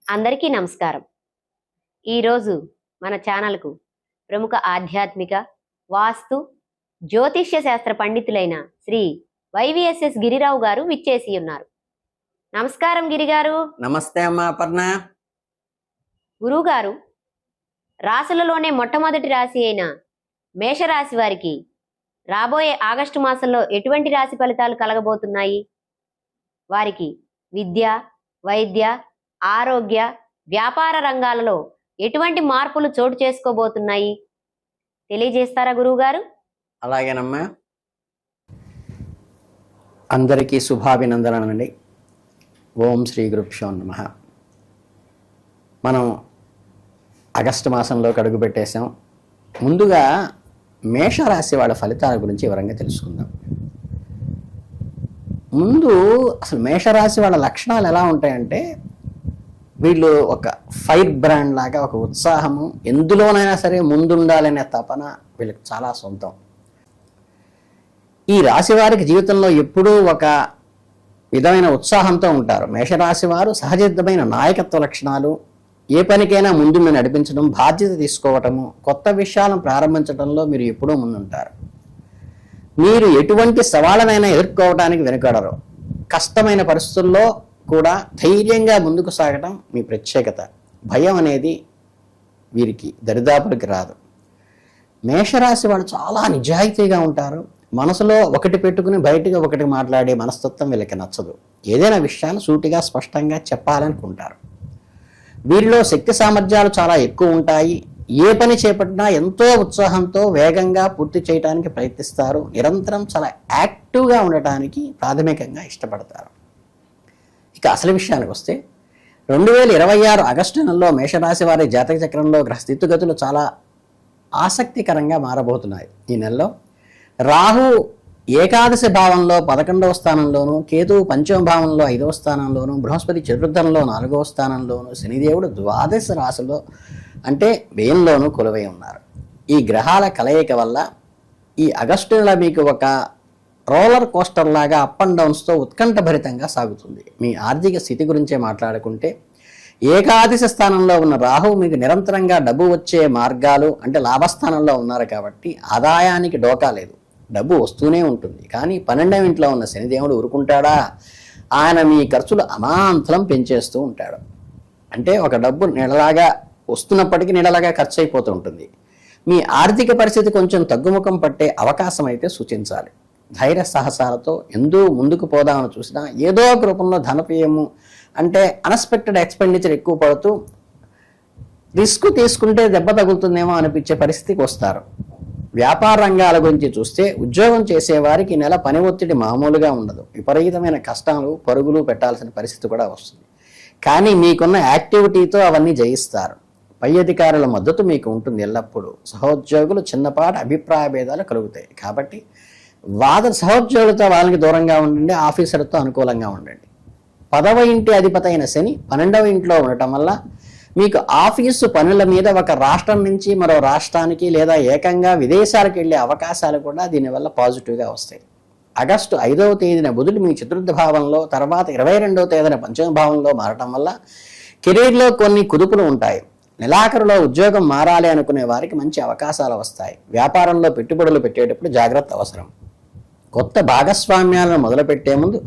అందరికీ నమస్కారం. ఈరోజు మన ఛానల్కు ప్రముఖ ఆధ్యాత్మిక వాస్తు జ్యోతిష్య శాస్త్ర పండితులైన శ్రీ వైవిఎస్ఎస్ గిరిరావు గారు విచ్చేసి ఉన్నారు. నమస్కారం గిరిగారు. నమస్తే అమ్మా అపర్ణ. గురువుగారు, రాశులలోనే మొట్టమొదటి రాశి అయిన మేషరాశి వారికి రాబోయే ఆగస్టు మాసంలో ఎటువంటి రాశి ఫలితాలు కలగబోతున్నాయి? వారికి విద్య, వైద్య, ఆరోగ్య, వ్యాపార రంగాలలో ఎటువంటి మార్పులు చోటు చేసుకోబోతున్నాయి తెలియజేస్తారా గురువుగారు? అలాగేనమ్మా. అందరికీ శుభాభినందనలండి. ఓం శ్రీ గురుభ్యో నమః. మనం ఆగస్టు మాసంలోకి అడుగు పెట్టేశాం. ముందుగా మేషరాశి వాళ్ళ ఫలితాల గురించి వివరంగా తెలుసుకుందాం. ముందు అసలు మేషరాశి వాళ్ళ లక్షణాలు ఎలా ఉంటాయంటే, వీళ్ళు ఒక ఫైర్ బ్రాండ్ లాగా, ఒక ఉత్సాహము, ఎందులోనైనా సరే ముందుండాలనే తపన వీళ్ళకి చాలా సొంతం. ఈ రాశి వారికి జీవితంలో ఎప్పుడూ ఒక విధమైన ఉత్సాహంతో ఉంటారు. మేషరాశి వారు సహజమైన నాయకత్వ లక్షణాలు, ఏ పనికైనా ముందుండి నడిపించడం, బాధ్యత తీసుకోవటము, కొత్త విషయాలను ప్రారంభించడంలో మీరు ఎప్పుడూ ముందుంటారు. మీరు ఎటువంటి సవాళ్ళనైనా ఎదుర్కోవడానికి వెనుకాడరు. కష్టమైన పరిస్థితుల్లో కూడా ధైర్యంగా ముందుకు సాగటం మీ ప్రత్యేకత. భయం అనేది వీరికి దరిదాపులకి రాదు. మేషరాశి వాళ్ళు చాలా నిజాయితీగా ఉంటారు. మనసులో ఒకటి పెట్టుకుని బయటగా ఒకటి మాట్లాడే మనస్తత్వం వీళ్ళకి నచ్చదు. ఏదైనా విషయాలు సూటిగా స్పష్టంగా చెప్పాలనుకుంటారు. వీరిలో శక్తి సామర్థ్యాలు చాలా ఎక్కువ ఉంటాయి. ఏ పని చేపట్టినా ఎంతో ఉత్సాహంతో వేగంగా పూర్తి చేయడానికి ప్రయత్నిస్తారు. నిరంతరం చాలా యాక్టివ్గా ఉండటానికి ప్రాథమికంగా ఇష్టపడతారు. ఇక అసలు విషయానికి వస్తే, 2026 ఆగస్టు నెలలో మేషరాశి వారి జాతక చక్రంలో గ్రహ స్థితిగతులు చాలా ఆసక్తికరంగా మారబోతున్నాయి. ఈ నెలలో రాహు ఏకాదశి భావంలో 11వ స్థానంలోను, కేతువు 5వ భావంలో 5వ స్థానంలోను, బృహస్పతి చతుర్థంలో 4వ స్థానంలోను, శనిదేవుడు ద్వాదశ రాశిలో అంటే వ్యయంలోనూ కొలువై ఉన్నారు. ఈ గ్రహాల కలయిక వల్ల ఈ ఆగస్టు నెల మీకు ఒక రోలర్ కోస్టర్ లాగా అప్ అండ్ డౌన్స్తో ఉత్కంఠభరితంగా సాగుతుంది. మీ ఆర్థిక స్థితి గురించే మాట్లాడుకుంటే, ఏకాదశ స్థానంలో ఉన్న రాహు మీకు నిరంతరంగా డబ్బు వచ్చే మార్గాలు, అంటే లాభస్థానంలో ఉన్నారు కాబట్టి ఆదాయానికి డోకా లేదు, డబ్బు వస్తూనే ఉంటుంది. కానీ 12వ ఇంట్లో ఉన్న శనిదేవుడు ఊరుకుంటాడా? ఆయన మీ ఖర్చులు అమాంతరం పెంచేస్తూ ఉంటాడు. అంటే ఒక డబ్బు నెలలాగా వస్తున్నప్పటికీ నెలలాగా ఖర్చు అయిపోతూ ఉంటుంది. మీ ఆర్థిక పరిస్థితి కొంచెం తగ్గుముఖం పట్టే అవకాశం అయితే సూచించాలి. ధైర్య సాహసాలతో ఎందు ముందుకు పోదామని చూసినా ఏదో ఒక రూపంలో ధనవ్యయము, అంటే అన్ఎక్స్పెక్టెడ్ ఎక్స్పెండిచర్ ఎక్కువ పడుతూ రిస్క్ తీసుకుంటే దెబ్బ తగులుతుందేమో అనిపించే పరిస్థితికి వస్తారు. వ్యాపార రంగాల గురించి చూస్తే, ఉద్యోగం చేసేవారికి నెల పని ఒత్తిడి మామూలుగా ఉండదు. విపరీతమైన కష్టాలు, పరుగులు పెట్టాల్సిన పరిస్థితి కూడా వస్తుంది. కానీ మీకున్న యాక్టివిటీతో అవన్నీ జయిస్తారు. పై అధికారుల మద్దతు మీకు ఉంటుంది ఎల్లప్పుడూ. సహోద్యోగులు చిన్నపాటి అభిప్రాయ భేదాలు కలుగుతాయి. కాబట్టి సహోద్యోగులతో వాళ్ళకి దూరంగా ఉండండి, ఆఫీసర్తో అనుకూలంగా ఉండండి. 10వ ఇంటి అధిపతి అయిన శని 12వ ఇంట్లో ఉండటం వల్ల మీకు ఆఫీసు పనుల మీద ఒక రాష్ట్రం నుంచి మరో రాష్ట్రానికి లేదా ఏకంగా విదేశాలకు వెళ్ళే అవకాశాలు కూడా దీనివల్ల పాజిటివ్గా వస్తాయి. ఆగస్టు 5వ తేదీన బుధుడు మీ చతుర్థ భావంలో, తర్వాత 22వ తేదీన 5వ భావంలో మారటం వల్ల కెరీర్లో కొన్ని కుదుపులు ఉంటాయి. నెలాఖరులో ఉద్యోగం మారాలి అనుకునే వారికి మంచి అవకాశాలు వస్తాయి. వ్యాపారంలో పెట్టుబడులు పెట్టేటప్పుడు జాగ్రత్త అవసరం. కొత్త భాగస్వామ్యాలను మొదలుపెట్టే ముందు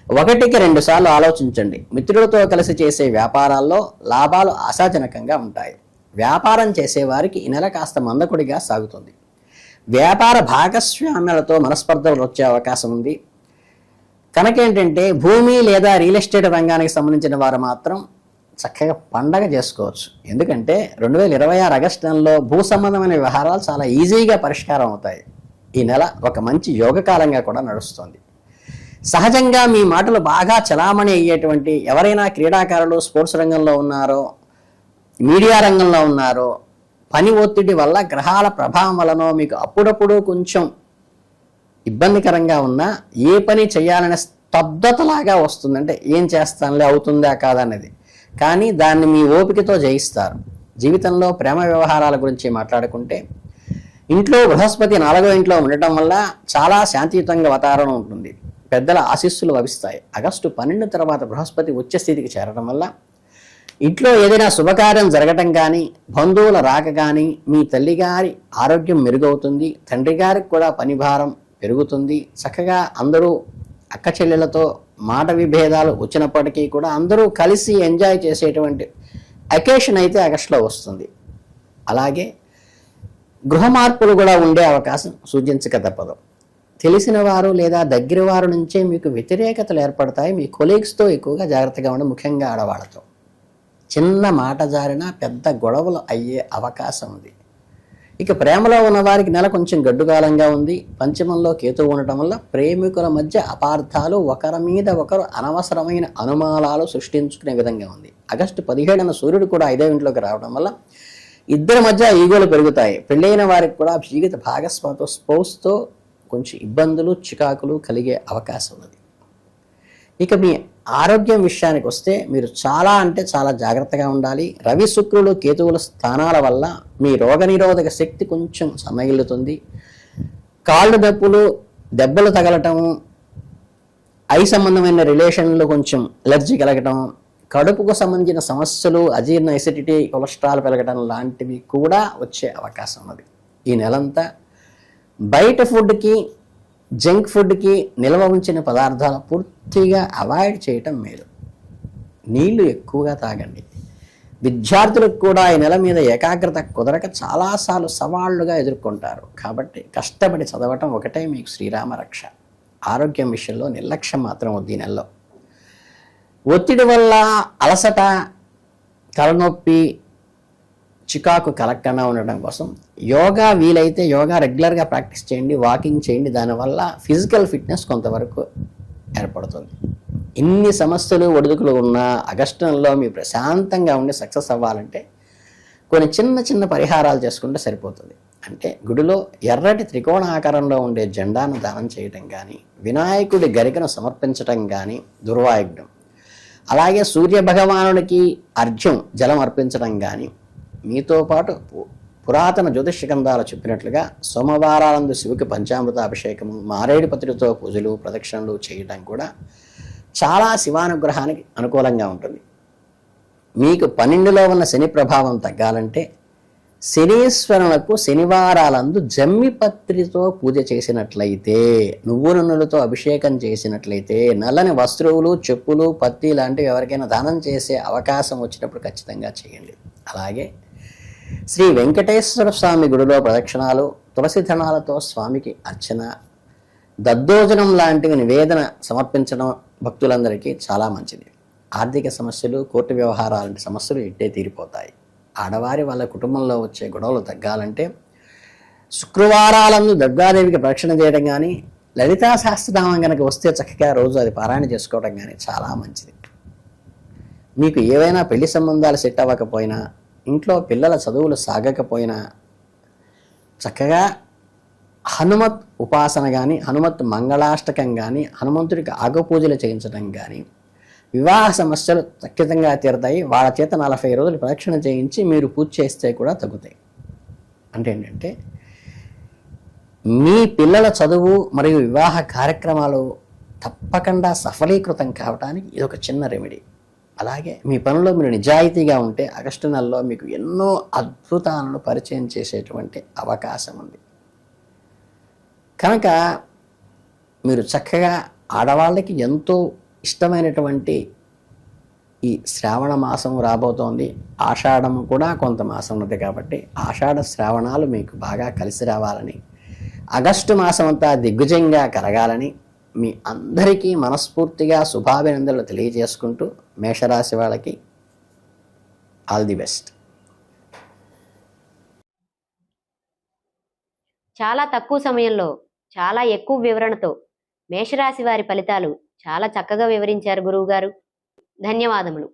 1కి 2 సార్లు ఆలోచించండి. మిత్రులతో కలిసి చేసే వ్యాపారాల్లో లాభాలు ఆశాజనకంగా ఉంటాయి. వ్యాపారం చేసేవారికి ఈ నెల కాస్త మందకొడిగా సాగుతుంది. వ్యాపార భాగస్వామ్యాలతో మనస్పర్ధలు వచ్చే అవకాశం ఉంది. కనుకేంటంటే, భూమి లేదా రియల్ ఎస్టేట్ రంగానికి సంబంధించిన వారు మాత్రం చక్కగా పండగ చేసుకోవచ్చు. ఎందుకంటే 2026 ఆగస్టు నెలలో భూ సంబంధమైన వ్యవహారాలు చాలా ఈజీగా పరిష్కారం అవుతాయి. ఈ నెల ఒక మంచి యోగకాలంగా కూడా నడుస్తుంది. సహజంగా మీ మాటలు బాగా చలామణి అయ్యేటువంటి ఎవరైనా క్రీడాకారులు, స్పోర్ట్స్ రంగంలో ఉన్నారో, మీడియా రంగంలో ఉన్నారో, పని ఒత్తిడి వల్ల, గ్రహాల ప్రభావం వలనో మీకు అప్పుడప్పుడు కొంచెం ఇబ్బందికరంగా ఉన్నా, ఏ పని చేయాలనే స్తబ్దతలాగా వస్తుంది. అంటే ఏం చేస్తానులే, అవుతుందా కాదా అనేది. కానీ దాన్ని మీ ఓపికతో జయిస్తారు. జీవితంలో ప్రేమ వ్యవహారాల గురించి మాట్లాడుకుంటే, ఇంట్లో బృహస్పతి 4వ ఇంట్లో ఉండటం వల్ల చాలా శాంతియుతంగా వాతావరణం ఉంటుంది. పెద్దల ఆశీస్సులు లభిస్తాయి. ఆగస్టు 12 తర్వాత బృహస్పతి ఉచ్చ స్థితికి చేరడం వల్ల ఇంట్లో ఏదైనా శుభకార్యం జరగటం కానీ, బంధువుల రాక కానీ, మీ తల్లిగారి ఆరోగ్యం మెరుగవుతుంది, తండ్రి గారికి కూడా పని భారం పెరుగుతుంది. చక్కగా అందరూ అక్క చెల్లెలతో మాట విభేదాలు వచ్చినప్పటికీ కూడా అందరూ కలిసి ఎంజాయ్ చేసేటువంటి అకేషన్ అయితే ఆగస్టులో వస్తుంది. అలాగే గృహ మార్పులు కూడా ఉండే అవకాశం సూచించక తప్పదు. తెలిసిన వారు లేదా దగ్గర వారి నుంచే మీకు వ్యతిరేకతలు ఏర్పడతాయి. మీ కొలీగ్స్తో ఎక్కువగా జాగ్రత్తగా ఉండి, ముఖ్యంగా ఆడవాళ్ళతో. చిన్న మాట జారినా పెద్ద గొడవలు అయ్యే అవకాశం ఉంది. ఇక ప్రేమలో ఉన్న వారికి నెల కొంచెం గడ్డుకాలంగా ఉంది. పంచమంలో కేతు ఉండటం వల్ల ప్రేమికుల మధ్య అపార్థాలు, ఒకరి మీద ఒకరు అనవసరమైన అనుమానాలు సృష్టించుకునే విధంగా ఉంది. ఆగస్టు 17న సూర్యుడు కూడా 5వ ఇంట్లోకి రావడం వల్ల ఇద్దరి మధ్య ఈగోలు పెరుగుతాయి. పెళ్ళైన వారికి కూడా జీవిత భాగస్వామితో, స్పౌస్తో కొంచెం ఇబ్బందులు, చికాకులు కలిగే అవకాశం ఉన్నది. ఇక మీ ఆరోగ్యం విషయానికి వస్తే మీరు చాలా అంటే చాలా జాగ్రత్తగా ఉండాలి. రవి, శుక్రులు, కేతువుల స్థానాల వల్ల మీ రోగనిరోధక శక్తి కొంచెం సన్నగిల్లుతుంది. కాళ్ళు నొప్పులు, దెబ్బలు తగలటము, ఐ సంబంధమైన రిలేషన్లు కొంచెం ఎలర్జీ కలగటం, కడుపుకు సంబంధించిన సమస్యలు, అజీర్ణ, ఎసిడిటీ, కొలెస్ట్రాల్ పెరగడం లాంటివి కూడా వచ్చే అవకాశం ఉన్నది. ఈ నెలంతా బయట ఫుడ్కి, జంక్ ఫుడ్కి, నిల్వ ఉంచిన పదార్థాలు పూర్తిగా అవాయిడ్ చేయటం మేలు. నీళ్లు ఎక్కువగా తాగండి. విద్యార్థులకు కూడా ఈ నెల మీద ఏకాగ్రత కుదరక చాలాసార్లు సవాళ్లుగా ఎదుర్కొంటారు. కాబట్టి కష్టపడి చదవటం ఒకటే మీకు శ్రీరామ రక్ష. ఆరోగ్యం విషయంలో నిర్లక్ష్యం మాత్రం వద్దు. ఈ నెలలో ఒత్తిడి వల్ల అలసట, తలనొప్పి, చికాకు కలగకుండా ఉండడం కోసం యోగా, వీలైతే యోగా రెగ్యులర్గా ప్రాక్టీస్ చేయండి, వాకింగ్ చేయండి. దానివల్ల ఫిజికల్ ఫిట్నెస్ కొంతవరకు ఏర్పడుతుంది. ఇన్ని సమస్యలు, ఒడిదుడుకులు ఉన్న ఆగస్టు నెలలో మీరు ప్రశాంతంగా ఉండి సక్సెస్ అవ్వాలంటే కొన్ని చిన్న చిన్న పరిహారాలు చేసుకుంటే సరిపోతుంది. అంటే గుడిలో ఎర్రటి త్రికోణ ఆకారంలో ఉండే జెండాను దానం చేయటం కానీ, వినాయకుడి గరికను సమర్పించటం కానీ దుర్వాయుగ్నం. అలాగే సూర్య భగవానుడికి అర్ఘ్యం, జలం అర్పించడం కానీ, మీతో పాటు పురాతన జ్యోతిష గ్రంథాలు చెప్పినట్లుగా సోమవారాలందు శివుకి పంచామృత అభిషేకము, మారేడు పత్రితో పూజలు, ప్రదక్షిణలు చేయడం కూడా చాలా శివానుగ్రహానికి అనుకూలంగా ఉంటుంది. మీకు 12లో ఉన్న శని ప్రభావం తగ్గాలంటే శనీశ్వరులకు శనివారాలందు జమ్మిపత్రితో పూజ చేసినట్లయితే, నువ్వు నూనెలతో అభిషేకం చేసినట్లయితే, నల్లని వస్త్రువులు, చెప్పులు, పత్తి లాంటివి ఎవరికైనా దానం చేసే అవకాశం వచ్చినప్పుడు ఖచ్చితంగా చేయండి. అలాగే శ్రీ వెంకటేశ్వర స్వామి గుడిలో ప్రదక్షిణాలు, తులసి దళాలతో స్వామికి అర్చన, దద్దోజనం లాంటివి నివేదన సమర్పించడం భక్తులందరికీ చాలా మంచిది. ఆర్థిక సమస్యలు, కోర్టు వ్యవహారాలంటి సమస్యలు ఇట్టే తీరిపోతాయి. ఆడవారి వాళ్ళ కుటుంబంలో వచ్చే గొడవలు తగ్గాలంటే శుక్రవారాలందు దుర్గాదేవికి ప్రదక్షిణ చేయడం కానీ, లలితా సహస్రనామం కనుక వస్తే చక్కగా రోజు అది పారాయణ చేసుకోవడం కానీ చాలా మంచిది. మీకు ఏవైనా పెళ్లి సంబంధాలు సెట్ అవ్వకపోయినా, ఇంట్లో పిల్లల చదువులు సాగకపోయినా చక్కగా హనుమత్ ఉపాసన కానీ, హనుమత్ మంగళాష్టకం కానీ, హనుమంతుడికి ఆగపూజలు చేయించడం కానీ వివాహ సమస్యలు ఖచ్చితంగా తీరుతాయి. వాళ్ళ చేత 40 రోజులు ప్రదక్షిణ చేయించి మీరు పూజ చేస్తే కూడా తగ్గుతాయి. అంటే ఏంటంటే మీ పిల్లల చదువు మరియు వివాహ కార్యక్రమాలు తప్పకుండా సఫలీకృతం కావడానికి ఇది ఒక చిన్న రెమెడీ. అలాగే మీ పనుల్లో మీరు నిజాయితీగా ఉంటే ఆగస్టు నెలలో మీకు ఎన్నో అద్భుతాలను పరిచయం చేసేటువంటి అవకాశం ఉంది. కనుక మీరు చక్కగా ఆడవాళ్ళకి ఎంతో ఇష్టమైనటువంటి ఈ శ్రావణ మాసం రాబోతోంది. ఆషాఢం కూడా కొంత మాసం ఉన్నది కాబట్టి ఆషాఢ శ్రావణాలు మీకు బాగా కలిసి రావాలని, ఆగస్టు మాసం అంతా దిగ్విజయంగా కరగాలని మీ అందరికీ మనస్ఫూర్తిగా శుభాభినందనలు తెలియజేసుకుంటూ మేషరాశి వాళ్ళకి ఆల్ ది బెస్ట్. చాలా తక్కువ సమయంలో చాలా ఎక్కువ వివరణతో మేషరాశి వారి ఫలితాలు చాలా చక్కగా వివరించారు గురువుగారు. ధన్యవాదములు.